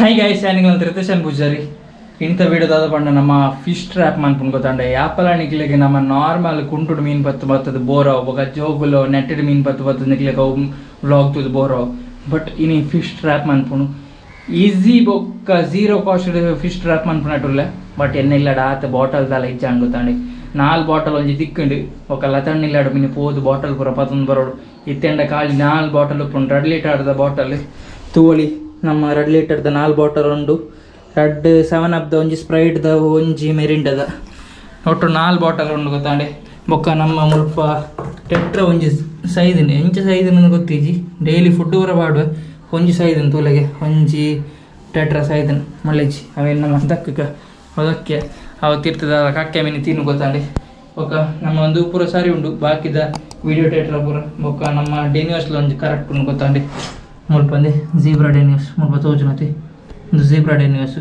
Hi guys, standing on Trithesh and Poojary. In the video dada panna namma fish trap manpun gotande yapala nikilege namma normal kuntudu meen pattu bora boka jogulo netted meen pattu nikilege vlog to the bora but ini fish trap manpunu easy boka zero cost fish trap manpunatulla but ennilla daat bottle dala ijjan gotande naal bottle onji tikkundu oka latannilladu mini podu bottle pura patun barodu ittenda kaali naal bottle pun 2 liter da bottle tuli ನಮ್ಮ 2 litre the 4 bottle ಉಂಡು 2 7 up the ಒಂಜಿ Sprite the ಒಂಜಿ Mirinda the ಒಟ್ಟು 4 bottle ಉಂಡು ಗೊತ್ತಾಂಡೆ ಬೊಕ್ಕ ನಮ್ಮ ಮುಲ್ಪ ಟೆಟ್ರ ಒಂಜಿ ಸೈದಿನ ಎಂಚ ಸೈದಿನ ಗೊತ್ತಿಜಿ ಡೈಲಿ ಫುಡ್ ಊರ ಬಾಡುವ ಒಂಜಿ ಸೈದಿನ ತೂಲೆಗೆ ಒಂಜಿ ಟೆಟ್ರ ಸೈದಿನ ಮಳೆಜಿ ಅವೇನು ನಮ್ಮ ದಕ್ಕಕ್ಕೆ ಅದಕ್ಕೆ ಅವತ್ತಿರ್ತದ ಕಕ್ಕೆ ಮೀನು ತಿನ್ನು ಗೊತ್ತಾಂಡೆ ಬೊಕ್ಕ ನಮ್ಮ ಒಂದು ಪೂರ ಸರಿ ಉಂಡು ಬಾಕಿದ ವಿಡಿಯೋ ಟೆಟ್ರ ಪೂರ ಬೊಕ್ಕ ನಮ್ಮ ಡೆನ್ಯೂಸ್ಲ ಒಂಜಿ ಕರೆಕ್ಟ್ ಉಂಡು ಗೊತ್ತಾಂಡೆ ಮುಲ್ಪಂದೆ ಝೀಬ್ರಾ ಡೆನ್ಯೂಸ್ ಮುಲ್ಪ ತೋಜುನತಿ ಒಂದು ಝೀಬ್ರಾ ಡೆನ್ಯೂಸ್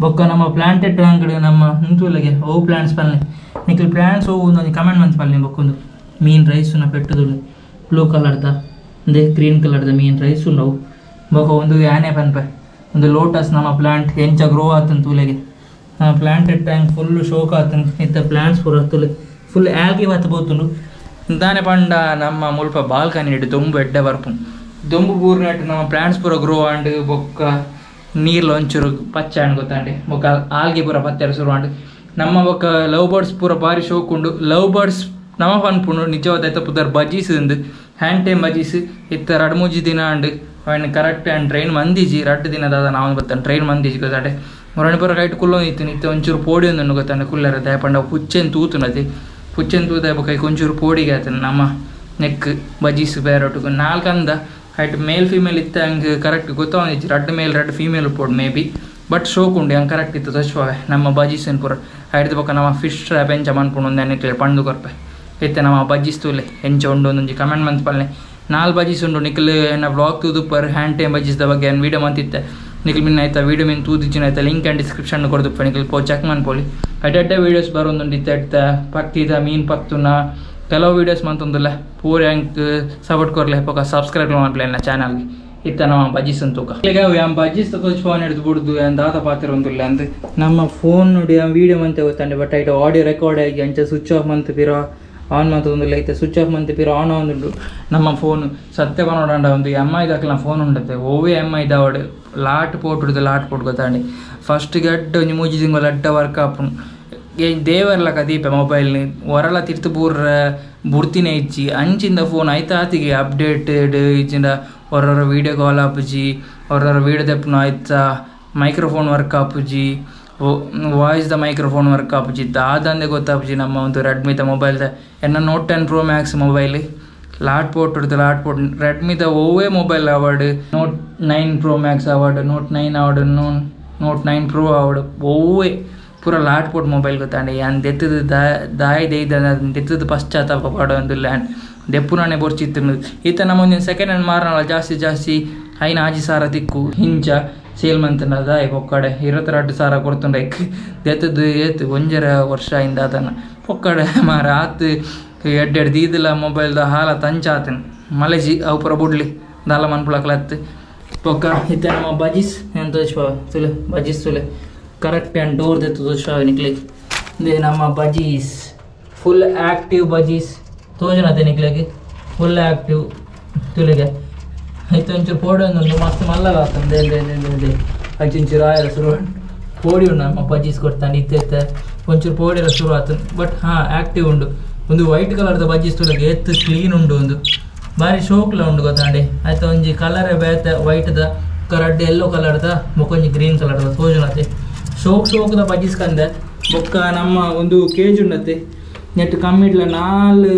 ಬೊಕ್ಕ ನಮ್ಮ ಪ್ಲಾಂಟೆಡ್ ಅಂಗಡಿ ನಮ್ಮ ಮುಂತೂಲೆಗೆ ಓ ಪ್ಲಾಂಟ್ಸ್ ಪಲ್ಲೆ ನಿಖಿಲ್ ಪ್ಲಾಂಟ್ಸ್ ಓ ಒಂದು ಕಮೆಂಟ್ ಮಂತ್ ಪಲ್ಲೆ ಬೊಕ್ಕೊಂದು ಮೀನ್ ರೈಸ್ ನ ಪೆಟ್ಟುದುಳ್ಳು ಬ್ಲೂ ಕಲರ್ದ ಅಂದೆ ಗ್ರೀನ್ ಕಲರ್ದ ಮೀನ್ ರೈಸ್ ಉಂಡವು ಬೊಕ್ಕ ಒಂದು ಆನೆ ಪನ್ಪೆ ಒಂದು ಲೋಟಸ್ ನಮ್ಮ ಪ್ಲಾಂಟ್ ಎಂಚ ಗ್ರೋ ಆತನ್ ತೂಲೆಗೆ ಪ್ಲಾಂಟೆಡ್ ಟ್ಯಾಂಕ್ ಫುಲ್ ಶೋಕ್ ಆತನ್ ಇತ್ತ ಪ್ಲಾಂಟ್ಸ್ ಪೂರ ತುಲೆ ಫುಲ್ ಆಲ್ಗೆ ಬತ್ತ ಬೋತುಂಡು ದಾನೆ ಪಂಡ ನಮ್ಮ ಮುಲ್ಪ ಬಾಲ್ಕನಿ ಇಟ್ಟು ದೊಂಬು ಎಡ್ಡೆ ಬರ್ಪು ದೊಂಬು ಪೂರ್ನಟ್ಟು ನಮ್ಮ ಪ್ಲಾಂಟ್ಸ್ ಪೂರ ಗ್ರೋ ಆಂಡ್ ಬೊಕ್ಕ ನೀರ್ಲು ಒಂಚೂರು ಪಚ್ಚ ಅಂಡ್ ಗೊತ್ತಾಂಡೆ ಬೊಕ್ಕ ಆಲ್ಗೆ ಪೂರ ಪತ್ತೆರ ಶುರು ಆಂಡ್ ನಮ್ಮ ಬೊಕ್ಕ ಲವ್ ಬರ್ಡ್ಸ್ ಪೂರ ಭಾರಿ ಶೋಕ್ ಉಂಡು ಲವ್ ಬರ್ಡ್ಸ್ ನಮ್ಮ ಪನ್ಪುಂಡು ನಿಜವಾದ ಪುದರ್ ಬಜೀಸ್ ಉಂದು ಹ್ಯಾಂಡ್ ಟೈಮ್ ಬಜೀಸ್ ಇತ್ತ 2-3 ದಿನ ಅಂಡ್ ಅವನ್ ಕರೆಕ್ಟ್ ಆ್ಯಂಡ್ ಟ್ರೈನ್ ಮಂದಿಜಿ 2 ದಿನದ ನಾವು ಬರ್ತಾನೆ ಟ್ರೈನ್ ಮಂದಿಜಿ ಗೊತ್ತಾಂಡೆ ಹೊರಣಿಪುರ ಕೈಟ್ ಕುಲ್ಲೋ ಇತ್ತು ನಿತ್ಯ ಒಂಚೂರು ಪೋಡಿ ಒಂದು ಗೊತ್ತಾಂಡೆ ಕುಲ್ಲರ ದಯಪಂಡ ಪುಚ್ಚೆನ್ ತೂತುನತಿ ಪುಚ್ಚೆನ್ ತೂದ ಬೊಕ್ಕ ಒಂಚೂರು ಪೋಡಿಗೆ ಆತನ ನಮ್ಮ ನೆಕ್ ಬಜೀಸ್ ಬೇರೊಟ್ಟು 4 ಅಂದ ಹೈಟ್ ಮೇಲ್ ಫೀಮೇಲ್ ಇತ್ತು ಹಂಗೆ ಕರೆಕ್ಟ್ ಗೊತ್ತಾಗಿತ್ತು 2 ಮೇಲ್ 2 ಫೀಮೇಲ್ ಪೋಡ್ ಮೇ ಬಿ ಬಟ್ ಶೋಕ್ ಉಂಡು ಹಂಗೆ ಕರೆಕ್ಟ್ ಇತ್ತು ತಶ್ವಾವೆ ನಮ್ಮ ಬಜೀಸನ್ ಪೂರ ಹೈಡ್ದು ಬೊಕ್ಕ ನಮ್ಮ ಫಿಶ್ ಟ್ರ್ಯಾಪ್ ಎಂಚ ಮನ್ಪುಂಡು ಒಂದು ನೆನಕ್ಲೆ ಪಂಡು ಕೊರ್ಪೆ ಇತ್ತೆ ನಮ್ಮ ಬಜೀಸ್ ತೂಲೆ ಎಂಚ ಉಂಡು ಒಂದೊಂಜಿ ಕಮೆಂಟ್ ಮಂತ್ ಪಲ್ಲೆ 4 ಬಜೀಸ್ ಉಂಡು ನಿಖಿಲ್ ಎನ್ನ ಬ್ಲಾಗ್ ತೂದು ಪರ್ ಹ್ಯಾಂಡ್ ಟೈಮ್ ಬಜೀಸ್ದ ಬಗ್ಗೆ ಏನು ವೀಡಿಯೋ ಮಂತಿತ್ತೆ ನಿಖಿಲ್ ಮಿನ್ ಆಯ್ತಾ ವೀಡಿಯೋ ಮಿನ್ ತೂದಿಚ್ಚಿನ ಆಯ್ತಾ ಲಿಂಕ್ ಆ್ಯಂಡ್ ಡಿಸ್ಕ್ರಿಪ್ಷನ್ ಕೊಡ್ದುಪ್ಪ ನಿಖಿಲ್ ಪೋ ಚೆಕ್ ಮನ್ಪೋಲಿ ಅಡ್ಡೆ ವೀಡಿಯೋಸ್ ಬರೋದೊಂದು ಇತ್ತ ಪಕ್ತಿದ ಮೀನು ಪಕ್ತುನ ಕೆಲವು ವೀಡಿಯೋಸ್ ಮಂತೊಂದಿಲ್ಲ ಪೂರ ಹ್ಯಾಂಕ್ ಸಪೋರ್ಟ್ ಕೊರ್ಲೆ ಪಕ್ಕ ಸಬ್ಸ್ಕ್ರೈಬ್ ಮಾಡ್ಲಿ ನನ್ನ ಚಾನಲ್ಗೆ ಇತ್ತ ನಮ್ಮ ಬಜೀಸ್ ಅಂತೂಕ ಈಗ ಬಜೀಸ್ ತೋಚ್ ಫೋನ್ ಹಿಡಿದು ಬಿಡುದು ದಾದ ಪಾತ್ರ ಒಂದಿಲ್ಲ ಅಂತ ನಮ್ಮ ಫೋನ್ ನೋಡಿ ವೀಡಿಯೋ ಮಂತೆ ಗೊತ್ತಂಡೆ ಬಟ್ ಐಟ್ ಆಡಿಯೋ ರೆಕಾರ್ಡ್ ಆಗಿ ಅಂಚೆ ಸ್ವಿಚ್ ಆಫ್ ಮಂತ್ ಪಿರೋ ಆನ್ ಮಂತೊಂದಿಲ್ಲ ಐತೆ ಸ್ವಿಚ್ ಆಫ್ ಮಂತ್ ಪಿರೋ ಆನ್ ಆಗುಂಡು ನಮ್ಮ ಫೋನ್ ಸತ್ಯ ನೋಡಂಡ ಒಂದು MI ದಾಖಲ ಫೋನ್ ಉಂಡತ್ತೆ ಓವೇ MI ದಾವಡ್ ಲಾಟ್ ಪೋಟ್ ಗೊತ್ತಾಂಡೆ ಫಸ್ಟ್ ಗಡ್ಡ ಒಂದು 3 ತಿಂಗಳು ಅಡ್ಡ ವರ್ಕ್ ಆಪುಂಡು ದೇವರ್ಲ ಕದೀಪೆ ಮೊಬೈಲ್ನಿ ಹೊರಲ ತಿರ್ತು ಬೂರ್ರ ಬುರ್ತಿನೇ ಇಚ್ಚಿ ಅಂಚಿಂದ ಫೋನ್ ಆಯ್ತಾತಿಗೆ ಅಪ್ಡೇಟೆಡ್ ಇಚ್ಚಿಂದ ಹೊರರ ವೀಡಿಯೋ ಕಾಲ್ ಆಪುಜಿ ಹೊರರ ವೀಡಿಯೋ ತೆಪ್ಪುನ ಆಯ್ತಾ ಮೈಕ್ರೋಫೋನ್ ವರ್ಕ್ ಆಪುಜಿ ವಾಯ್ಸ್ದ ಮೈಕ್ರೋಫೋನ್ ವರ್ಕ್ ಆಪುಜಿ ದಾದಂದೆ ಗೊತ್ತಾಪುಜಿ ನಮ್ಮ ಒಂದು ರೆಡ್ಮಿದ ಮೊಬೈಲ್ದ ಎನ್ನ Note 10 Pro Max ಮೊಬೈಲ್ ಲಾಟ್ ಪೋರ್ಟ್ ರೆಡ್ಮಿದ ಓವೇ ಮೊಬೈಲ್ ಅವಾರ್ಡ್ Note 9 Pro Max ಅವಾರ್ಡ್ Note 9 ಅವಾರ್ಡ್ Note 9 Pro ಅವಾರ್ಡ್ ಓವೇ ಪೂರ ಲಾಟ್ ಪೋಟ್ ಮೊಬೈಲ್ ಗೊತ್ತಾಂಡೆ ಯಾನ್ ದೆತ್ತದ ದಾಯಿ ದೆತ್ತದ ಪಶ್ಚಾತ್ತಾಪ ಪಡೋ ಒಂದು ಲ್ಯಾಂಡ್ ದೆಪ್ಪುನಾನೆ ಬೋರ್ಚಿತ್ತು ಈತ ನಮ್ಮ ಒಂದು ಸೆಕೆಂಡ್ ಹ್ಯಾಂಡ್ ಮಾರನಲ್ಲ ಜಾಸ್ತಿ ಐನ 6,000 ತಿಕ್ಕು ಹಿಂಚ ಸೇಲ್ ಮಂತನ ದಾಯಿ ಪೊಕ್ಕಡೆ 22,000 ಕೊಡ್ತುಂಡೈಕ್ ದೆತ್ತದ ಏತು 1 ವರ್ಷ ಇಂದ ಅದನ್ನ ಪೊಕ್ಕಡೆ ಮಾರ ಆತು ಎಡ್ಡೆಡ್ ದೀದಿಲ್ಲ ಮೊಬೈಲ್ದ ಹಾಲ ತಂಚಾತನ ಮಲೆಜಿ ಅವು ಪೂರ ಬುಡ್ಲಿ ದಾಲ ಮನ್ಪುಳಕ್ಲತ್ತು ಪೊಕ್ಕ ಈತ ನಮ್ಮ ಬಜೀಸ್ ಎಂತ ತುಲೆ ಬಜೀಸ್ ತುಲೆ ಕರೆಕ್ಟ್ ಆ್ಯಂಡ್ ಡೋರ್ ದೆತ್ತು ತೋಷಾವೆ ನಿಕ್ಲಿಗೆ ಇದೇ ನಮ್ಮ ಬಜೀಸ್ ಫುಲ್ ಆ್ಯಕ್ಟಿವ್ ಬಜೀಸ್ ತೋಜನತೆ ನಿಕ್ಲಿಗೆ ಫುಲ್ ಆ್ಯಕ್ಟಿವ್ ತುಲಿಗೆ ಆಯ್ತು ಒಂಚೂರು ಪೋಡಿ ಒಂದು ಮಸ್ತ್ ಮಲ್ಲಗ ಆಗ್ತದೆ ಒಂಚೂರು ಆಯರ ಶುರು ಪೋಡಿ ಉಂಡು ನಮ್ಮ ಬಜೀಸ್ ಕೊಡ್ತಾನೆ ಇತ್ತೆ ಒಂಚೂರು ಪೋಡಿರ ಶುರು ಆಗ್ತದೆ ಬಟ್ ಆ್ಯಕ್ಟಿವ್ ಉಂಡು ಒಂದು ವೈಟ್ ಕಲರ್ದ ಬಜೀಸ್ ತುಲಿಗೆ ಎತ್ತು ಕ್ಲೀನ್ ಉಂಡು ಒಂದು ಭಾರಿ ಶೋಕ್ಲ ಉಂಡು ಗೊತ್ತಾಂಡೆ ಆಯ್ತು ಒಂಜಿ ಕಲರೇ ಬೇತ ವೈಟ್ದ ಕರಡ್ಡೆ ಎಲ್ಲೋ ಕಲರ್ದ ಮೊಕೊಂಜಿ ಗ್ರೀನ್ ಕಲರ್ದ ತೋಜನತೆ ಶೋಕ್ದ ಬಜೀಸ್ ಕಂದೆ ಬೊಕ್ಕ ನಮ್ಮ ಒಂದು ಕೇಜ್ ಉಂಡತ್ತೆ ನೆಟ್ ಕಮ್ಮಿಡ್ಲ 4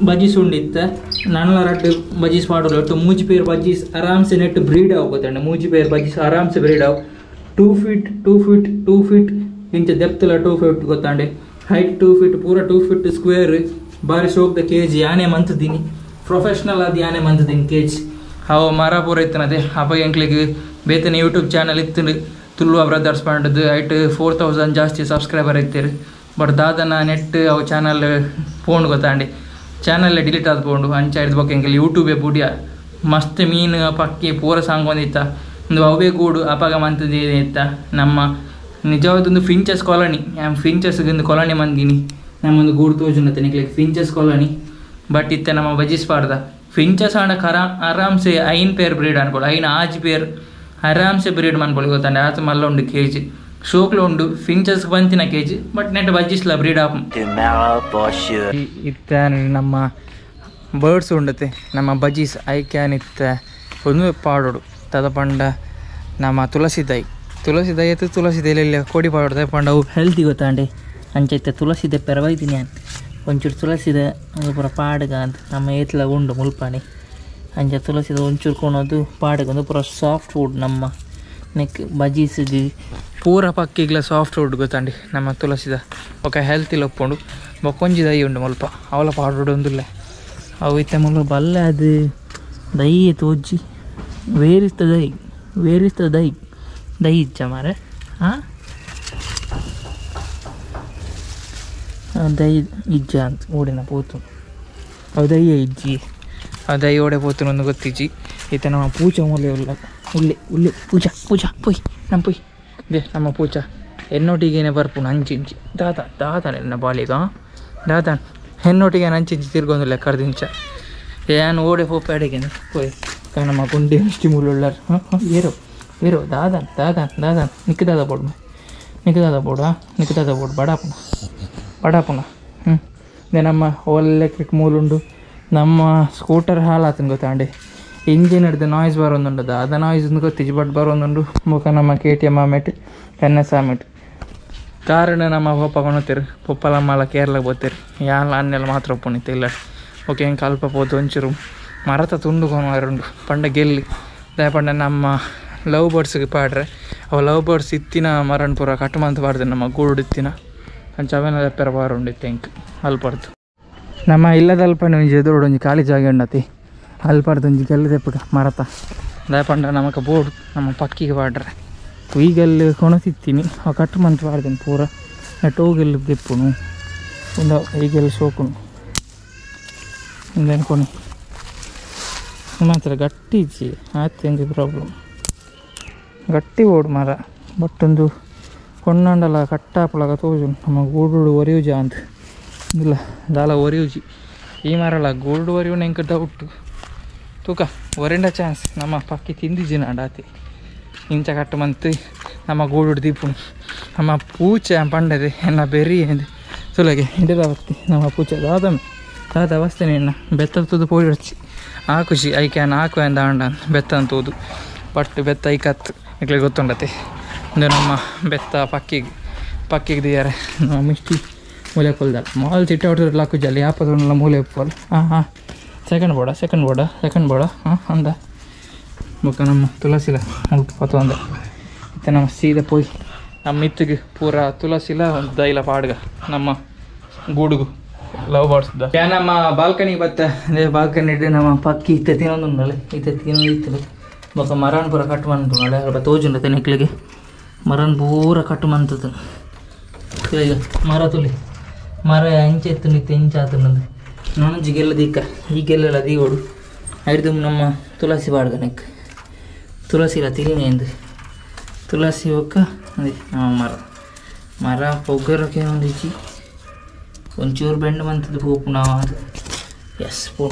ಬಜೀಸ್ ಉಂಡಿತ್ತ ನನ್ನ 2 ಬಜೀಸ್ ಮಾಡೋದು ಒಟ್ಟು 3 ಪೇರ್ ಬಜೀಸ್ ಆರಾಮ್ಸೆ ನೆಟ್ ಬ್ರೀಡ್ ಆವು ಗೊತ್ತಂಡೆ 3 ಪೇರ್ ಬಜೀಸ್ ಆರಾಮ್ಸೆ ಬ್ರೀಡ್ ಆವು 2 ಫೀಟ್ ಇಂಚ ಡೆಪ್ತಲ್ಲ 2 ಫೀಟ್ ಗೊತ್ತಾಂಡೆ ಹೈಟ್ 2 ಫೀಟ್ ಪೂರ 2 ಫೀಟ್ ಸ್ಕ್ವೇರ್ ಭಾರಿ ಶೋಕ್ದ ಕೇಜ್ ಯಾನೆ ಮಂತದೀನಿ ಪ್ರೊಫೆಷ್ನಲ್ ಆದ ಯಾನೆ ಮಂತದೀನಿ ಕೇಜ್ ಅವ ಮರ ಪೂರ ಇತ್ತನದೆ ಅಪ್ಪ ಎಂಕ್ಲಿಗೆ ಬೇತನೆ ಯೂಟ್ಯೂಬ್ ಚಾನಲ್ ಇತ್ತು ತುಳು ಬ್ರದರ್ಸ್ ಪಂಡದು ಐಟ್ 4,000 ಜಾಸ್ತಿ ಸಬ್ಸ್ಕ್ರೈಬರ್ ಇರ್ತೀರಿ ಬಟ್ ದಾದನ ನೆಟ್ ಅವು ಚಾನಲ್ ಪೋಂಡು ಗೊತ್ತಾಂಡಿ ಚಾನಲ್ ಡಿಲೀಟ್ ಆದ ಪೋಂಡು ಅಂಚ ಹಿಡಿದು ಬಗ್ಗೆ ಎಂಕಲ್ಲಿ ಯೂಟ್ಯೂಬೇ ಬುಡಿಯ ಮಸ್ತ್ ಮೀನು ಪಕ್ಕಿ ಪೂರ ಸಾಂಗ್ ಬಂದಿತ್ತ ಒಂದು ಅವೇ ಗೂಡು ಅಪಾಗ ಮಂತದ್ದು ಇತ್ತ ನಮ್ಮ ನಿಜವಾದೊಂದು ಫಿಂಚಸ್ ಕಾಲೋನಿ ಫಿಂಚಸ್ಗೊಂದು ಕಾಲೋನಿ ಮಂದಿನಿ ನಮ್ಮೊಂದು ಗೂಡು ತೋಜುನತ್ತೆ ನಿಕ್ಲಿಕ್ಕೆ ಫಿಂಚಸ್ ಕಾಲೋನಿ ಬಟ್ ಇತ್ತ ನಮ್ಮ ಬಜೀಸ್ ಪಾಡ್ದ ಫಿಂಚಸ್ ಆಂಡ ಆರಾಮ್ಸೆ ಐನ್ ಪೇರ್ ಬ್ರೀಡ್ ಅನ್ಕೊಳ್ಳಿ ಐನ್ ಆಜ್ ಪೇರ್ ಆರಾಮ್ಸೆ ಬ್ರೀಡ್ ಮಾಡ್ಕೊಳ್ಳಿ ಗೊತ್ತಾಂಡೆ ಆತ ಮಲ್ಲ ಉಂಡು ಕೆಜಿ ಶೋಕ್ಲು ಉಂಡು ಫಿಂಚಸ್ ಬಂತಿನ ಕೆಜಿ ಬಟ್ ನೆಟ್ ಬಜ್ಜಿಸ್ಲ ಬ್ರೀಡ್ ಆಪ್ ಇತ್ತ ನಮ್ಮ ಬರ್ಡ್ಸ್ ಉಂಡತೆ ನಮ್ಮ ಬಜೀಸ್ ಐ ಕ್ಯಾನ್ ಇತ್ತ ಒಂದು ಪಾಡೋಡು ತದ ಪಂಡ ನಮ್ಮ ತುಳಸಿ ದೈ ಎತ್ತು ತುಳಸಿ ದೈಲೆಲ್ಲ ಕೋಡಿ ಪಾಡೋದು ಪಂಡ ಅವು ಹೆಲ್ತಿ ಗೊತ್ತಾಂಡೆ ಅಂಚೈತೆ ತುಳಸಿ ದೆ ಪೆರವೈತೀನಿ ನಾನು ಒಂಚೂರು ತುಳಸಿದ ಅದು ಪೂರ ಪಾಡ್ಗ ಅಂತ ನಮ್ಮ ಏತ್ಲ ಉಂಡು ಮುಲ್ಪಾಣಿ ಅಂಚ ತುಳಸಿದ ಒಂಚೂರು ಕೊಣೋದು ಪಾಡ್ಗ ಒಂದು ಪೂರ ಸಾಫ್ಟ್ ಫುಡ್ ನಮ್ಮ ನೆಕ್ ಬಜೀಸಿಗೆ ಪೂರ ಪಕ್ಕಿಗ್ಲ ಸಾಫ್ಟ್ ಫುಡ್ ಗೊತ್ತಾಂಡಿ ನಮ್ಮ ತುಳಸಿದ ಒಕ್ಕ ಹೆಲ್ತಿಲ್ಲ ಒಪ್ಪುಂಡು ಬೊಕ್ಕೊಂಜಿ ದೈ ಉಂಡು ಮುಲ್ಪ ಅವಳ ಪಾಡೋಡು ಒಂದಿಲ್ಲ ಅವು ಇತ್ತ ಮುಲ್ಲ ಬಲ್ಲೆ ಅದು ದೈ ತೋಜ್ಜಿ ವೇರಿಸ್ತ ದೈ ಇಜ್ಜ ಮಾರೆ ಹಾಂ ದೈ ಇಜ್ಜ ಅಂತ ಓಡಿನ ಪೋತು ಅವು ದಯ್ಯ ಇಜ್ಜಿ ಅವು ದೈ ಓಡೆ ಪೋತು ಒಂದು ಗೊತ್ತಿಜ್ಜಿ ಈತ ನಮ್ಮ ಪೂಜಾ ಮೂಲೆ ಉಳ್ಳೆ ಪೂಜಾ ಪೊಯ್ ನಮ್ಮ ಪೊಯ್ ದೇ ನಮ್ಮ ಪೂಜಾ ಹೆಣ್ಣೊಟ್ಟಿಗೇನೆ ಬರ್ಪುನು ಅಂಚಿಂಚಿ ದಾತಾನೆ ನನ್ನ ಬಾಲಿಗ ದಾತಾನ್ ಹೆಣ್ಣೊಟ್ಟಿಗೆ ಅಂಚಿಂಚಿ ತಿರ್ಗೊಂದಿಲ್ಲ ಕರ್ದಿಂಚ ಏನು ಓಡೆ ಪೋಪ ಅಡಿಗೇನೆ ಪೊಯ್ ನಮ್ಮ ಗುಂಡೆ ಇಷ್ಟು ಮೂಲುಳ್ಳಾರ ಏರೋ ದಾದಾನ್ ನಿಕ್ಕದಾದ ಬೋಡು ಬಡಾಪುನ ಇದೇ ನಮ್ಮ ಓಲ್ ಎಲೆಕ್ಟ್ರಿಕ್ ಮೂಲುಂಡು ನಮ್ಮ ಸ್ಕೂಟರ್ ಹಾಲಾತನ ಗೊತ್ತಾಂಡೆ ಇಂಜಿನ್ ಹಿಡ್ದು ನಾಯ್ಸ್ ಬರೋಂದುಂಡು ಅದ ನಾಯ್ಸ್ ಗೊತ್ತಿಜ್ಜಿ ಬಟ್ ಬರೋಂದುಂಡು ಮುಖ ನಮ್ಮ KTM ಆಮೆಟ್ NS ಆಮೆಟ್ ಕಾರಣ ನಮ್ಮ ಪಪ್ಪ ಕೊಣತೀರಿ ಪಪ್ಪಲಮ್ಮಲ್ಲ ಕೇರಳಕ್ಕೆ ಬೋತೀರಿ ಯಾಲ ಅನ್ನೆಲ್ಲ ಮಾತ್ರ ಒಪ್ಪುಣಿತ್ತೆ ಇಲ್ಲ ಓಕೆ ಹೆಂಗೆ ಕಲ್ಪ ಪೋತು ಒಂಚೂರು ಮರತ ತುಂಡು ಕೊನರುಂಡು ಪಂಡ ಗೆಲ್ಲಿ ದಯಪಂಡ ನಮ್ಮ ಲವ್ ಬರ್ಡ್ಸ್ಗೆ ಪಾಡ್ರೆ ಅವು ಲವ್ ಬರ್ಡ್ಸ್ ಇತ್ತಿನ ಮರಣ ಪೂರ ಕಟ್ಟುಮಂತ ಪಾಡ್ದೆ ನಮ್ಮ ಗೂಡು ಇತ್ತಿನ ಅಂಚ ಅವೇನ ದಪ್ಪರ ಬಾರುಂಡಿತ್ತು ಹೆಂಗೆ ಅಲ್ಪಡ್ದು ನಮ್ಮ ಇಲ್ಲದಲ್ಪನೆ ಒಂಜಿ ಎದುರು ಒಂಜಿ ಖಾಲಿ ಜಾಗ ಉಂಡತಿ ಅಲ್ಪಡ್ದು ಒಂಜಿ ಗೆಲ್ಲ ತೆಪ್ಪಗ ಮರತ ದಯಪಂಡ ನಮಕ ಬೋರ್ಡು ನಮ್ಮ ಪಕ್ಕಿಗೆ ಪಾಡ್ರೆ ಈಗೆಲ್ಲ ಕೊಣತಿತ್ತೀನಿ ಅವು ಕಟ್ಟುಮಂತ ಪಾಡ್ದೇನೆ ಪೂರ ಟೋಗೆಲ್ಲ ದೆಪ್ಪುನು ಒಂದು ಈಗೆಲ್ಲ ಸೋಕುನು ಇಂದೇನು ಕೊನೆ ಮಾತ್ರ ಗಟ್ಟಿ ಇಜ್ಜಿ ಆಯ್ತು ಎಂಜಿ ಪ್ರಾಬ್ಲಮ್ ಗಟ್ಟಿ ಓಡು ಮರ ಬಟ್ ಒಂದು ಕೊಂಡಂಡಲ ಕಟ್ಟಾಪಳಗ ತೋಜು ನಮ್ಮ ಗೂಡು ಒರಿಯುಜ ಅಂತ ಇಲ್ಲ ದಾಲ ಒರಿಯುಜಿ ಈ ಮರಲ್ಲ ಗೂಡು ಒರಿಯುಣ ಹೆಂಗೆ ಡೌಟ್ ತೂಕ ಒರಿಂಡ ಚಾನ್ಸ್ ನಮ್ಮ ಪಕ್ಕಿ ತಿಂದಿಜ್ಜಿ ನಾಡಾತಿ ಇಂಚ ಕಟ್ಟು ಮಂತು ನಮ್ಮ ಗೂಡು ದೀಪು ನಮ್ಮ ಪೂಚೆ ಪಂಡದೆ ಎನ್ನ ಬೆರಿ ಎಂದು ಸುಲಗೆ ಹಿಡಿದಾವತ್ತಿ ನಮ್ಮ ಪೂಚೆ ದಾದ ಅವಸ್ಥೆ ಎನ್ನ ಬೆತ್ತದ್ದು ಪೋಡಿ ಹಚ್ಚಿ ಆಕುಷಿ ಐ ಕ್ಯಾನ್ ಹಾಕು ಎಂದ ಆಂಡ ಬೆತ್ತ ಅಂತೋದು ಬಟ್ ಬೆತ್ತ ಐಕತ್ತು ಈಗಲೇ ಗೊತ್ತುಂಡತೆ ಇದು ನಮ್ಮ ಬೆತ್ತ ಪಕ್ಕಿಗೆ ದಿಯಾರೆ ನಮ್ಮ ಮಿಷ್ಟಿ ಮೂಲೆ ಕೊಲ್ದಾರ ಮಾಲ್ ಚಿಟ್ಟ ಹೊಡೆದ್ರೆ ಲಾಕುಜಲ್ಲಿ ಯಾಪದಲ್ಲ ಮೂಲೆ ಉಪ್ಪಲ್ ಹಾಂ ಸೆಕೆಂಡ್ ಬೋರ್ಡ ಹಾಂ ಅಂದ ಬೊಕ್ಕ ನಮ್ಮ ತುಳಸಿಲ ಮುಲ್ಪು ಪತ್ತು ಅಂದ ಮತ್ತು ನಮ್ಮ ಸೀದಾ ಪೋಯ್ ನಮ್ಮ ಮಿತ್ತಿಗೆ ಪೂರ ತುಳಸಿಲ ಒಂದು ದೈಲ ಪಾಡ್ಗ ನಮ್ಮ ಗೂಡುಗು ಲವ್ ಬರ್ಡ್ಸ್ ನಮ್ಮ ಬಾಲ್ಕನಿಗೆ ಬತ್ತ ಅದೇ ಬಾಲ್ಕನಿ ಇಟ್ಟು ನಮ್ಮ ಪಕ್ಕಿ ಇತ್ತ ತಿನ್ನೊಂದು ಉಂಡಲೆ ಇತ್ತು ಬೊಕ್ಕ ಮರನ್ ಪೂರ ಕಟ್ಟು ಮಂತು ನಡೆ ಸ್ವಲ್ಪ ತೋಜುಂಡತೆ ನೆಕ್ಲಿಗೆ ಮರನ್ ಪೂರ ಕಟ್ಟು ಮಂತದ್ದು ಈಗ ಮರ ತುಲಿ ಮರ ಇಂಚೆ ಎತ್ತು ನಿತ್ತು ಇಂಚೆ ಆತನದು ನೊಣಜಿ ಗೆಲ್ಲ ದಿಕ್ಕ ಈಗೆಲ್ಲ ದೀವೋಡು ಹಿಡಿದು ನಮ್ಮ ತುಳಸಿ ಬಾಡ್ಗ ನೆಕ್ ತುಳಸಿಲ ತಿನ್ನೆಂದು ತುಳಸಿ ಒಕ್ಕ ಅದೇ ಮರ ಪೊಗ್ಗರಕ್ಕೆ ಒಂದು ಇಚ್ಚಿ ಒಂಚೂರು ಬೆಂಡು ಬಂತದ್ದು ಪೋಪು ನಾವು ಅದು ಎಸ್ ಪೋ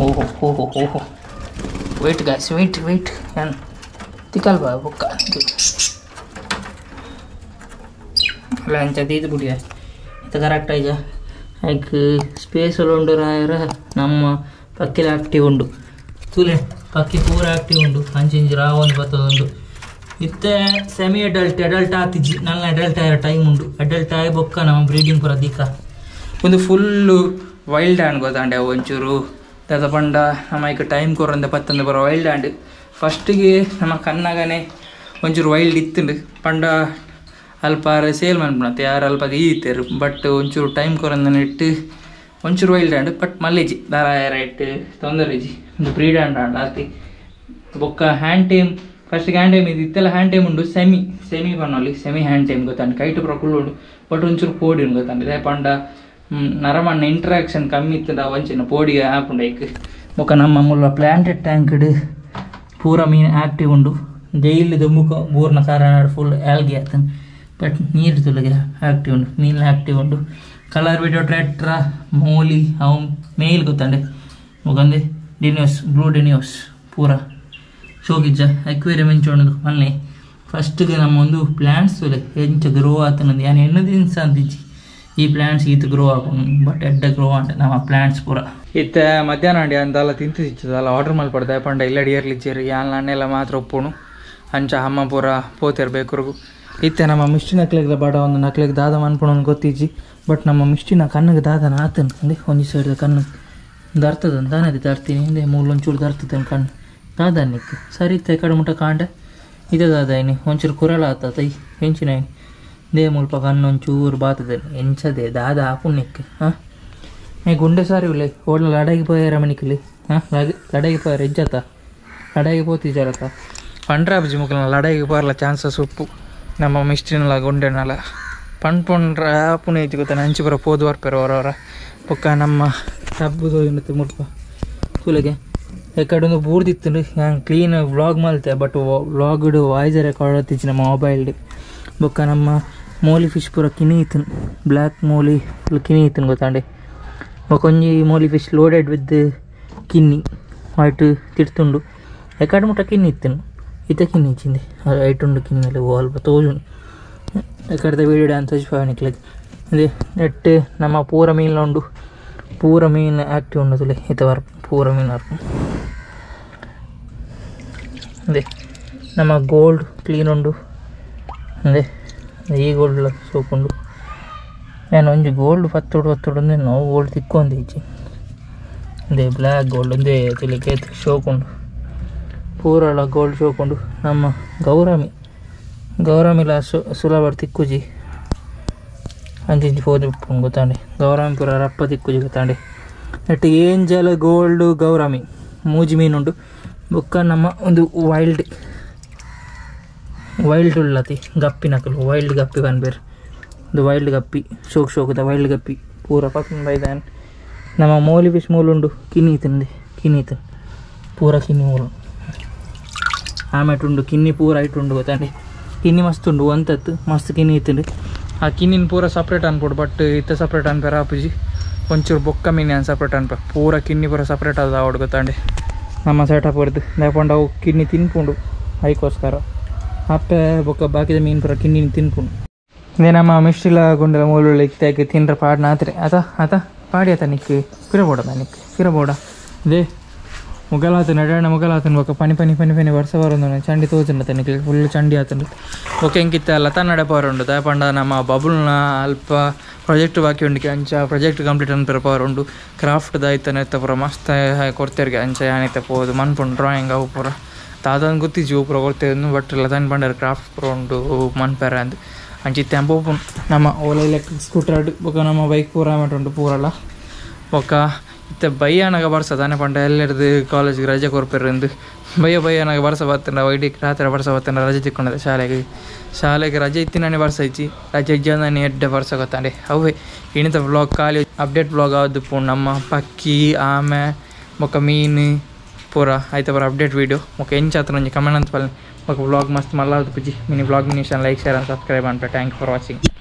ಓಹೋ ವೇಟ್ ಗಾಯ್ಸ್ ವೇಟ್ ಏನು ತಿಕ್ಕಲ್ ಬಾ ಬೊಕ್ಕ ಅಲ್ಲ ಅಂಚ ತೀದು ಬಿಡಿಯ ಇದು ಕರೆಕ್ಟ್ ಈಗ ಆಯ್ಕೆ ಸ್ಪೇಸಲ್ಲಿ ಉಂಡು ರಾಯರ ನಮ್ಮ ಪಕ್ಕಿಲ ಆಕ್ಟಿವ್ ಉಂಡು ತುಲೆ ಪಕ್ಕಿ ಪೂರ ಆಕ್ಟಿವ್ ಉಂಡು ಅಂಚಿಂಚು ರಾವೊಂದು ಬರ್ತದುಂಡು ಇತ್ತೆ ಸೆಮಿ ಅಡಲ್ಟ್ ಆತಿಜ್ಜಿ ನನ್ನ ಅಡಲ್ಟ್ ಆಯೋ ಟೈಮ್ ಉಂಡು ಅಡಲ್ಟ್ ಆಗಿ ಬೊಕ್ಕ ನಮ್ಮ ಬ್ರೀಡಿಂಗ್ ಪೂರ ದಿಕ್ಕ ಒಂದು ಫುಲ್ಲು ವೈಲ್ಡ್ ಆ್ಯಂಡ್ ಗೊತ್ತಾಂಡೆ ಅವು ಒಂಚೂರು ದಾದ ಪಂಡ ನಮ್ಮ ಈಗ ಟೈಮ್ ಕೊರಂದ ಪತ್ತೊಂದು ಬರೋ ವೈಲ್ಡ್ ಆ್ಯಂಡ್ ಫಸ್ಟಿಗೆ ನಮ್ಮ ಕಣ್ಣಾಗನೆ ಒಂಚೂರು ವೈಲ್ಡ್ ಇತ್ತುಂಡು ಪಂಡ ಅಲ್ಪ ಸೇಲ್ ಮಾಡ್ಬಿಡತ್ತೆ ಯಾರು ಅಲ್ಪ ಈತೇರು ಬಟ್ ಒಂಚೂರು ಟೈಮ್ ಕೊರಂದನ ಇಟ್ಟು ಒಂಚೂರು ವೈಲ್ಡ್ ಆ್ಯಂಡ್ ಬಟ್ ಮಲ್ಲಿಜಿ ದಾರಾಯರ ಇಟ್ಟು ತೊಂದರೆಜಿ ಒಂದು ಬ್ರೀಡ್ ಆ್ಯಂಡ್ ಆತಿ ಬೊಕ್ಕ ಹ್ಯಾಂಡ್ ಟೈಮ್ ಫಸ್ಟಿಗೆ ಹ್ಯಾಂಡ್ ಟೈಮ್ ಇದು ಇತ್ತೆಲ್ಲ ಹ್ಯಾಂಡ್ ಟೈಮ್ ಉಂಡು ಸೆಮಿ ಬಣ್ಣಲ್ಲಿ ಸೆಮಿ ಹ್ಯಾಂಡ್ ಟೈಮ್ ಗೊತ್ತಾಂಡು ಕೈಟು ಪ್ರಕುಲ್ ಉಂಡು ಬಟ್ ಒಂಚೂರು ಪೋಡಿ ಉಂಡು ಗೊತ್ತಾಂಡು ಇದೇ ಪಂಡ ನರಮಣ್ಣ ಇಂಟ್ರಾಕ್ಷನ್ ಕಮ್ಮಿ ಇತ್ತದ ಒಂಚಿನ ಪೋಡಿಗೆ ಆಪುಂಡು ಐಕ್ ఒక ನಮ್ಮ ಮುಲ್ಲ ಪ್ಲಾಂಟೆಡ್ ಟ್ಯಾಂಕ್ ಪೂರ ಮೀನು ಆಕ್ಟಿವ್ ಉಂಡು ಡೈಲಿ ದುಂಬುಕ ಬೋರ್ನ ಕಾರಣ ಫುಲ್ ಆಲ್ಗಿ ಆಗ್ತಾನೆ ಬಟ್ ನೀರು ತುಲಗೆ ಆಕ್ಟಿವ್ ಉಂಡು ಮೀನು ಆಕ್ಟಿವ್ ಉಂಡು ಕಲರ್ ವಿಡಿಯೋ ಟ್ರೆಟ್ರ ಮೋಲಿ ಅವು ಮೇಲ್ ಗೊತ್ತಂಡೆ ಮುಗಂದೆ ಡಿನಿಯೋಸ್ ಬ್ಲೂ ಡಿನಿಯೋಸ್ ಪೂರ ಶೋಗಿಜ್ಜ ಅಕ್ವೇರಿಯಂ ಎಂಚೋಣದು ಮೊನ್ನೆ ಫಸ್ಟ್ಗೆ ನಮ್ಮ ಒಂದು ಪ್ಲಾಂಟ್ಸ್ ತುಲೆ ಎಂಚ ಗ್ರೋ ಆತನದು ಯಾನು ಎಣ್ಣು ದಿನಸ ಅಂತಿಜ್ಜಿ ಈ ಪ್ಲಾಂಟ್ಸ್ ಈತ ಗ್ರೋ ಆಗೋನು ಬಟ್ ಎಡ್ಡ ಗ್ರೋ ಅಂಟ ನಮ್ಮ ಪ್ಲಾಂಟ್ಸ್ ಪೂರ ಇತ್ತ ಮಧ್ಯಾಹ್ನ ಅಂಡಿ ಅಂತೆಲ್ಲ ತಿಂತು ಸಿಚ್ಚದಲ್ಲ ಆರ್ಡರ್ ಮಲ್ಪಡ್ದೆ ಪಂಡ ಇಲ್ಲ ಡಿಯರ್ಲಿಚ್ಚೇರಿ ಯಾನ್ ಅಣ್ಣೆಲ್ಲ ಮಾತ್ರ ಒಪ್ಪುಣು ಅಂಚ ಅಮ್ಮ ಪೂರ ಪೋತಿರ್ಬೇಕ್ರಿಗೂ ಇತ್ತೆ ನಮ್ಮ ಮಿಷ್ಟಿ ನಕ್ಲೆಗ್ದ ಬಡ ಒಂದು ನಕ್ಲೆಗ್ ದಾದ ಮನ್ಪುಣು ಗೊತ್ತಿಜ್ಜಿ ಬಟ್ ನಮ್ಮ ಮಿಷ್ಟಿನ ಕಣ್ಣಿಗೆ ದಾದನ ಆತನು ಅಂದೆ ಒಂಜಿ ಸೈಡ್ ಕಣ್ಣಿಗೆ ದರ್ತದಂತ ತಾನದಿ ತರ್ತೀನಿ ಹಿಂದೆ ಮೂಲೊಂಚೂರು ದರ್ತದನ್ ಕಣ್ಣು ದಾದಾನಿಕ್ ಸರಿ ಇತ್ತ ಕಡೆ ಮುಟ್ಟ ಕಾಂಡೆ ಇದೆ ದಾದಾಯಿನಿ ಒಂಚೂರು ಕುರಲ ಆತೈ ಹೆಂಚಿನಾಯಿನಿ ದೇ ಮುಲ್ಪ ಕಣ್ಣೊಂಚೂರು ಬಾತದೆ ಎಂಚದೆ ದಾದ ಆಪುಣ್ಯಕ್ಕೆ ಹಾಂ ಏ ಗುಂಡೆ ಸಾರಿ ಉಳ್ಳೆ ಓಡ್ಲ ಲಡಾಗಿ ಪೋಯಾರ ಮನಿಕಲಿ ಹಾಂ ಲಡಾಗಿ ಪೋಯಾರ ಇಜ್ಜತ ಲಡಾಗಿ ಪೋತಿಜಾರತ ಪಂಡ್ರಾಬ್ಜಿ ಮುಕ್ಕಲ ಲಡಾಗಿ ಪೋರ್ಲ ಚಾನ್ಸಸ್ ಉಪ್ಪು ನಮ್ಮ ಮಿಸ್ಟಿನಲ್ಲ ಗುಂಡೆನಲ್ಲ ಪಂಡ್ರ ಆಪುಣೆ ಐತಿ ಗೊತ್ತ ಹಂಚಿ ಬರೋ ಪೋದು ಬರ್ಪೇರ ಅವರವರ ಪಕ್ಕ ನಮ್ಮ ಹಬ್ಬದು ಏನತ್ತೆ ಮುಲ್ಪ ತುಲೆಗೆ ಎಕಡೊಂದು ಬೂರ್ದಿತ್ತು ಹಂಗೆ ಕ್ಲೀನ್ ವ್ಲಾಗ್ ಮಲ್ತೆ ಬಟ್ ವ್ಲಾಗ್ಡು ವಾಯ್ಸ್ ರೆಕಾರ್ಡ್ ಹತ್ತಿಚ್ಚಿ ನಮ್ಮ ಮೊಬೈಲ್ಡು ಬೊಕ್ಕ ನಮ್ಮ ಮೋಲಿ ಫಿಶ್ ಪೂರ ಕಿನಿ ಇತ್ತು ಬ್ಲ್ಯಾಕ್ ಮೋಲಿ ಫುಲ್ ಕಿನಿ ಇತ್ತು ಗೊತ್ತಾಂಡೆ ಬೊಕೊಂಜಿ ಮೋಲಿ ಫಿಶ್ ಲೋಡೆಡ್ ವಿತ್ ಕಿನ್ನಿ ವೈಟ್ ತಿಡ್ತುಂಡು ಎಕಡೆ ಮುಟ್ಟ ಕಿನ್ನಿ ಇತ್ತು ಇತ್ತ ಕಿನ್ನಿ ಇಚ್ಚಿಂದೆ ಐಟ್ ಉಂಡು ಕಿನ್ನಲ್ಲಿ ಅಲ್ಪ ತೋಜು ಎಕಡೆ ವೀಡಿಯೋ ಡ್ಯಾನ್ಸ್ ಹಚ್ಚಿನಿಕ್ಲಿಗೆ ಅದೇ ನೆಟ್ ನಮ್ಮ ಪೂರ ಮೀನು ಉಂಡು ಪೂರ ಮೀನು ಆ್ಯಕ್ಟಿವ್ ಉಂಡು ತುಲೆ ಇತ್ತ ವರ್ ಪೂರ ಮೀನು ವರ್ಪು ಅದೇ ನಮ್ಮ ಗೋಲ್ಡ್ ಕ್ಲೀನ್ ಉಂಡು ಅದೇ ಈ ಗೋಲ್ಡ್ ಸೋಪುಂಡು ನಾನು ಒಂಜಿ ಗೋಲ್ಡ್ ಪತ್ತೋಡು ಅಂದ್ರೆ ನಾವು ಗೋಲ್ಡ್ ತಿಕ್ಕೊಂದು ಈಚೆ ಅದೇ ಬ್ಲ್ಯಾಕ್ ಗೋಲ್ಡ್ ಒಂದೇ ತಿಳಿ ಕೇತ್ ಶೋಕುಂಡು ಪೂರಳ ಗೋಲ್ಡ್ ಶೋಕುಂಡು ನಮ್ಮ ಗೌರಾಮಿಲ ಸುಲಭ ತಿಕ್ಕುಜಿ ಅಂಚಿಂಚಿ ಫೋನ್ ಉಪ್ಪು ಗೊತ್ತಾಂಡೆ ಗೌರಾಮಿ ಪೂರ ರಪ್ಪ ತಿಕ್ಕುಜಿ ಗೊತ್ತಾಂಡೆ ನೆಟ್ ಏಂಜಲ್ ಗೋಲ್ಡ್ ಗೌರಾಮಿ ಮೂಜಿ ಮೀನುಂಡು ಬೊಕ್ಕ ನಮ್ಮ ಒಂದು ವೈಲ್ಡ್ ಉಳ್ಳತಿ ಗಪ್ಪಿ ನಕಲು ವೈಲ್ಡ್ ಗಪ್ಪಿ ಬಂದ್ಬೇರು ಒಂದು ವೈಲ್ಡ್ ಗಪ್ಪಿ ಶೋಕದ ವೈಲ್ಡ್ ಗಪ್ಪಿ ಪೂರ ಪಕ್ಕ ಬೈದಾನೆ ನಮ್ಮ ಮೋಲಿ ಫಿಶ್ ಮೂಲುಂಡು ಕಿನ್ನಿ ಪೂರ ಕಿನ್ನಿ ಮೂಲು ಆಮೇಲೆ ಉಂಡು ಕಿನ್ನಿ ಪೂರ ಇಟ್ಟುಂಡು ಗೊತ್ತಾಂಡೆ ಕಿನ್ನಿ ಮಸ್ತ್ ಉಂಡು ಒಂತತ್ತು ಮಸ್ತ್ ಕಿನ್ನಿ ಇತ್ತಂಡು ಆ ಕಿನ್ನಿನ ಪೂರ ಸಪ್ರೇಟ್ ಅನ್ಕೊಡು ಬಟ್ ಇತ್ತ ಸಪ್ರೇಟ್ ಅನ್ಪೇರ ಅಪ್ಪುಜಿ ಒಂಚೂರು ಬೊಕ್ಕ ಮೀನು ಅನ್ ಸಪ್ರೇಟ್ ಅನ್ಪ ಪೂರ ಕಿನ್ನಿ ಪೂರ ಸಪ್ರೇಟ್ ಅದ ಅವಡು ಗೊತ್ತಾಂಡೆ ನಮ್ಮ ಸೆಟಪ್ ಬರ್ದು ದಾಪಂಡು ಅವು ಕಿನ್ನಿ ತಿನ್ಪುಂಡು ಅದಕ್ಕೋಸ್ಕರ ಅಪ್ಪೆ ಬೊಕ್ಕ ಬಾಕಿದ ಮೀನು ಪೂರ ಕಿನ್ನಿ ತಿನ್ಪುಂಡು ಇದೇ ನಮ್ಮ ಮಿಷ್ಟಿಲ ಗುಂಡೆಲ ಮೂಲುಳ್ಳಿ ಇತ್ತಾಗಿ ತಿನ್ರ ಪಾಡ್ನ ಆತ್ರೆ ಆತ ಪಾಡಿ ಆತ ಫಿರಬೋಡ ಇದೇ ಮುಗಲಾತ ನಡಾಣ ಮುಗಲಾತನ ಬೊಕ್ಕ ಪನಿ ವರ್ಷ ಬರೋದು ಚಂಡಿ ತೋಚಂಡ ತನಿಗೆ ಫುಲ್ ಚಂಡಿ ಆತಂಡು ಬೊಕ್ಕ ಹೆಂಗಿತ್ತ ಲತಾ ನಡಪವರುಂಡು ದಾಪಂಡ ನಮ್ಮ ಬಬುಲ್ನ ಅಲ್ಪ ಪ್ರಾಜೆಕ್ಟ್ ಬಾಕಿ ಉಂಡಿಗೆ ಅಂಚ ಪ್ರಾಜೆಕ್ಟ್ ಕಂಪ್ಲೀಟ್ ಅನ್ಪರ ಪವರುಂಡು ಕ್ರಾಫ್ಟ್ ದಾಯ್ತಾನೆ ಎತ್ತ ಪೂರ ಮಸ್ತ್ ಕೊಡ್ತೇರ್ಗೆ ಅಂಚ ಯಾನೈತೆ ಪೋದು ಮನ್ಪುಂಡು ಡ್ರಾಯಿಂಗ್ ಅವು ಪೂರ ತಾದನ್ ಗೊತ್ತಿಜ್ಜಿ ಅವು ಪೂರ ಕೊಡ್ತೇವೆ ಬಟ್ ಲತಾನ್ ಬಂಡಾರ ಕ್ರಾಫ್ಟ್ ಪೂರ ಉಂಡು ಮನ್ಪೇರ ಅಂದು ಅಂಚಿ ತೆಂಪು ನಮ್ಮ ಓಲಾ ಎಲೆಕ್ಟ್ರಿಕ್ ಸ್ಕೂಟರ್ ಬೊಕ್ಕ ನಮ್ಮ ಬೈಕ್ ಪೂರ ಉಂಟು ಪೂರಲ್ಲ ಬೊಕ್ಕ ಇತ್ತ ಬಯ್ಯನಾಗ ಬರ್ಸ ತಾನೆ ಪಂಡ ಎಲ್ಲರದು ಕಾಲೇಜ್ಗೆ ರಜೆ ಕೊರ್ಪಿರಂದು ಬಯ್ಯನಾಗ ಬರ್ಸ ಬರ್ತಂಡ ವೈಡಿ ರಾತ್ರಿ ಬರ್ಸ ಬರ್ತಂಡ ರಜೆ ತಿಕ್ಕೊಂಡೆ ಶಾಲೆಗೆ ರಜೆ ಇತ್ತಿನೇ ಬರ್ಸ ಇಚ್ಚಿ ರಜೆ ಇಜ್ಜಾನೆ ಎಡ್ಡೆ ಬರ್ಸ ಗೊತ್ತಾಂಡೆ ಅವೇ ಇಣಿತ ವ್ಲಾಗ್ ಖಾಲಿ ಅಪ್ಡೇಟ್ ವ್ಲಾಗ್ ಆದ್ದು ಪೂ ನಮ್ಮ ಪಕ್ಕಿ ಆಮೆ ಬೊಕ್ಕ ಮೀನು ಪೂರ ಆಯ್ತು ಪೂರ ಅಪ್ಡೇಟ್ ವೀಡಿಯೋ ಬೊಕ್ಕ ಎಂಚಾತ್ರ ಒಂಜಿ ಕಮೆಂಟ್ ಅಂತ ಬೊಕ್ಕ ವ್ಲಾಗ್ ಮಸ್ತ್ ಮಲ್ಲಾದ ಪುಜಿ mini vlog mini like share and subscribe ಅನ್ಪೆ ಥ್ಯಾಂಕ್ ಯು ಫಾರ್ ವಾಚಿಂಗ್.